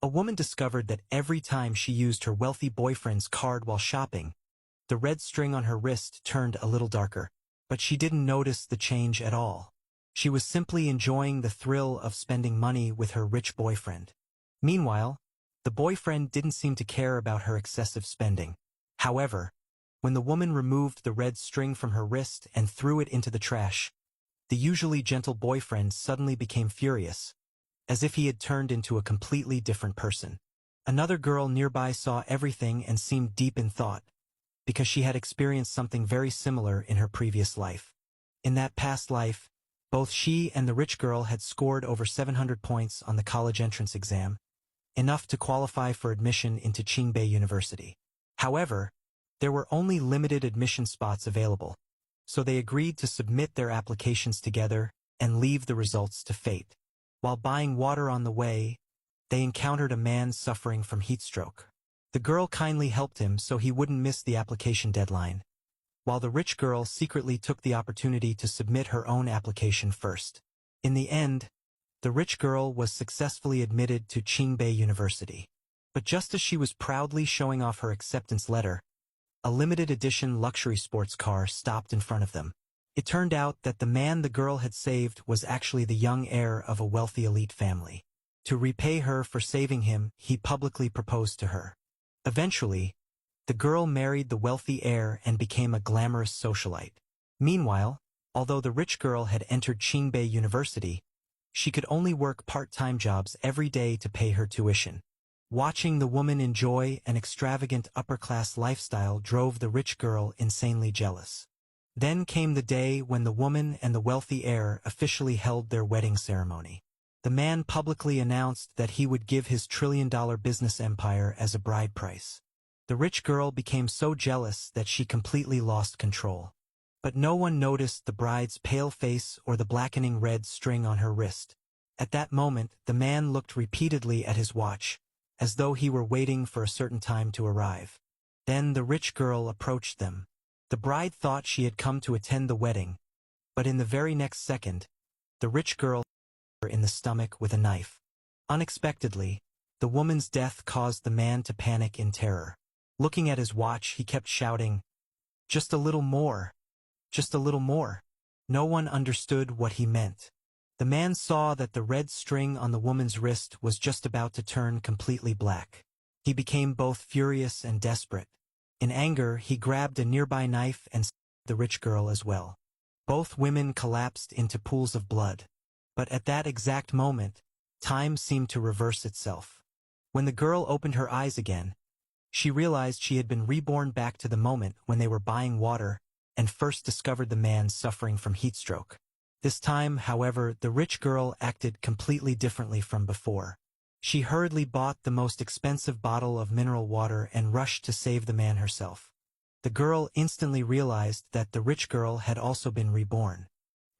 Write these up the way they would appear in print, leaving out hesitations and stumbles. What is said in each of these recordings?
A woman discovered that every time she used her wealthy boyfriend's card while shopping, the red string on her wrist turned a little darker, but she didn't notice the change at all. She was simply enjoying the thrill of spending money with her rich boyfriend. Meanwhile, the boyfriend didn't seem to care about her excessive spending. However, when the woman removed the red string from her wrist and threw it into the trash, the usually gentle boyfriend suddenly became furious, as if he had turned into a completely different person. Another girl nearby saw everything and seemed deep in thought, because she had experienced something very similar in her previous life. In that past life, both she and the rich girl had scored over 700 points on the college entrance exam, enough to qualify for admission into Qingbei University. However, there were only limited admission spots available, so they agreed to submit their applications together and leave the results to fate. While buying water on the way, they encountered a man suffering from heatstroke. The girl kindly helped him so he wouldn't miss the application deadline, while the rich girl secretly took the opportunity to submit her own application first. In the end, the rich girl was successfully admitted to Qingbei University. But just as she was proudly showing off her acceptance letter, a limited edition luxury sports car stopped in front of them. It turned out that the man the girl had saved was actually the young heir of a wealthy elite family. To repay her for saving him, he publicly proposed to her. Eventually, the girl married the wealthy heir and became a glamorous socialite. Meanwhile, although the rich girl had entered Qingbei University, she could only work part-time jobs every day to pay her tuition. Watching the woman enjoy an extravagant upper-class lifestyle drove the rich girl insanely jealous. Then came the day when the woman and the wealthy heir officially held their wedding ceremony. The man publicly announced that he would give his trillion-dollar business empire as a bride price. The rich girl became so jealous that she completely lost control. But no one noticed the bride's pale face or the blackening red string on her wrist. At that moment, the man looked repeatedly at his watch, as though he were waiting for a certain time to arrive. Then the rich girl approached them. The bride thought she had come to attend the wedding, but in the very next second, the rich girl hit her in the stomach with a knife. Unexpectedly, the woman's death caused the man to panic in terror. Looking at his watch, he kept shouting, "Just a little more. Just a little more." No one understood what he meant. The man saw that the red string on the woman's wrist was just about to turn completely black. He became both furious and desperate. In anger, he grabbed a nearby knife and stabbed the rich girl as well. Both women collapsed into pools of blood. But at that exact moment, time seemed to reverse itself. When the girl opened her eyes again, she realized she had been reborn back to the moment when they were buying water and first discovered the man suffering from heatstroke. This time, however, the rich girl acted completely differently from before. She hurriedly bought the most expensive bottle of mineral water and rushed to save the man herself. The girl instantly realized that the rich girl had also been reborn.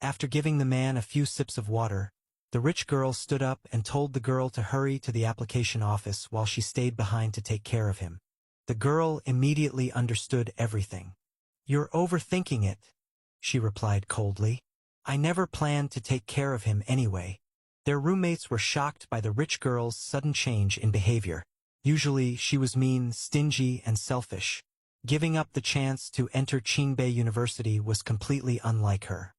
After giving the man a few sips of water, the rich girl stood up and told the girl to hurry to the application office while she stayed behind to take care of him. The girl immediately understood everything. "You're overthinking it," she replied coldly. "I never planned to take care of him anyway." Their roommates were shocked by the rich girl's sudden change in behavior. Usually, she was mean, stingy, and selfish. Giving up the chance to enter Qingbei University was completely unlike her.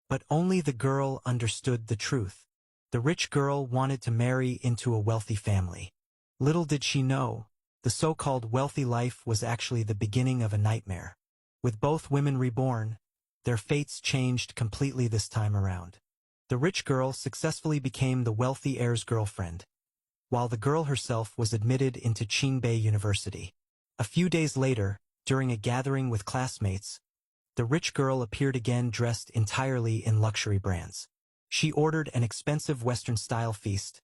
But only the girl understood the truth. The rich girl wanted to marry into a wealthy family. Little did she know, the so-called wealthy life was actually the beginning of a nightmare. With both women reborn, their fates changed completely this time around. The rich girl successfully became the wealthy heir's girlfriend, while the girl herself was admitted into Qingbei University. A few days later, during a gathering with classmates, the rich girl appeared again dressed entirely in luxury brands. She ordered an expensive Western-style feast,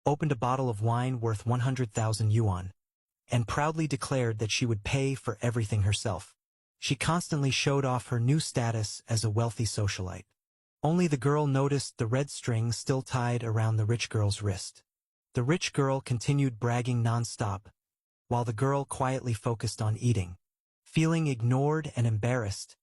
opened a bottle of wine worth 100,000 yuan, and proudly declared that she would pay for everything herself. She constantly showed off her new status as a wealthy socialite. Only the girl noticed the red string still tied around the rich girl's wrist. The rich girl continued bragging non-stop, while the girl quietly focused on eating. Feeling ignored and embarrassed,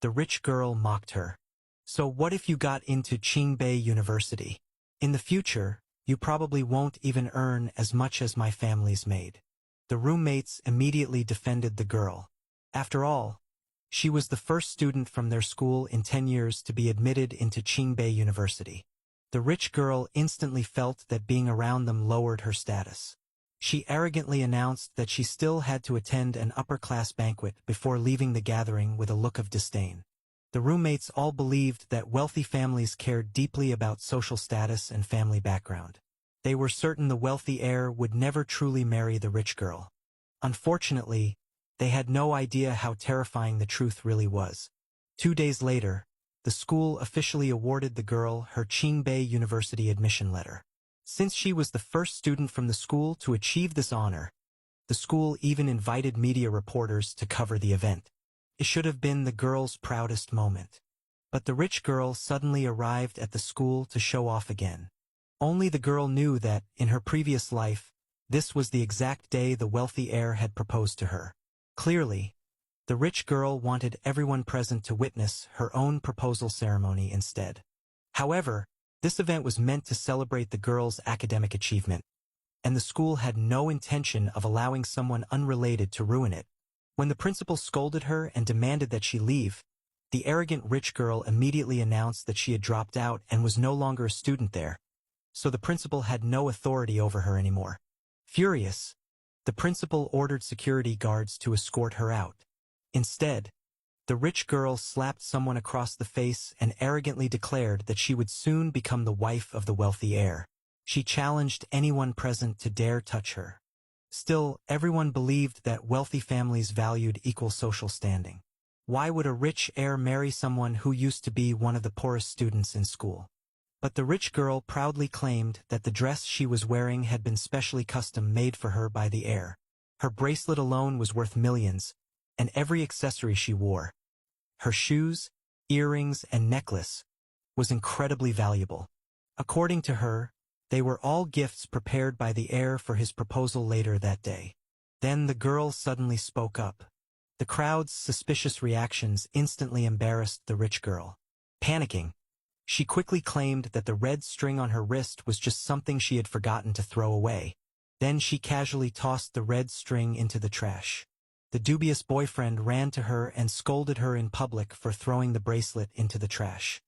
the rich girl mocked her. "So what if you got into Qingbei University? In the future, You probably won't even earn as much as my family's maid. The roommates immediately defended the girl. After all, she was the first student from their school in 10 years to be admitted into Qingbei University. The rich girl instantly felt that being around them lowered her status. She arrogantly announced that she still had to attend an upper-class banquet before leaving the gathering with a look of disdain. The roommates all believed that wealthy families cared deeply about social status and family background. They were certain the wealthy heir would never truly marry the rich girl. Unfortunately, they had no idea how terrifying the truth really was. 2 days later, the school officially awarded the girl her Qingbei University admission letter. Since she was the first student from the school to achieve this honor, the school even invited media reporters to cover the event. It should have been the girl's proudest moment. But the rich girl suddenly arrived at the school to show off again. Only the girl knew that, in her previous life, this was the exact day the wealthy heir had proposed to her. Clearly, the rich girl wanted everyone present to witness her own proposal ceremony instead. However, this event was meant to celebrate the girl's academic achievement, and the school had no intention of allowing someone unrelated to ruin it. When the principal scolded her and demanded that she leave, the arrogant rich girl immediately announced that she had dropped out and was no longer a student there, so the principal had no authority over her anymore. Furious, the principal ordered security guards to escort her out. Instead, the rich girl slapped someone across the face and arrogantly declared that she would soon become the wife of the wealthy heir. She challenged anyone present to dare touch her. Still, everyone believed that wealthy families valued equal social standing. Why would a rich heir marry someone who used to be one of the poorest students in school? But the rich girl proudly claimed that the dress she was wearing had been specially custom-made for her by the heir. Her bracelet alone was worth millions, and every accessory she wore, her shoes, earrings, and necklace, was incredibly valuable. According to her, they were all gifts prepared by the heir for his proposal later that day. Then the girl suddenly spoke up. The crowd's suspicious reactions instantly embarrassed the rich girl. Panicking, she quickly claimed that the red string on her wrist was just something she had forgotten to throw away. Then she casually tossed the red string into the trash. The dubious boyfriend ran to her and scolded her in public for throwing the bracelet into the trash.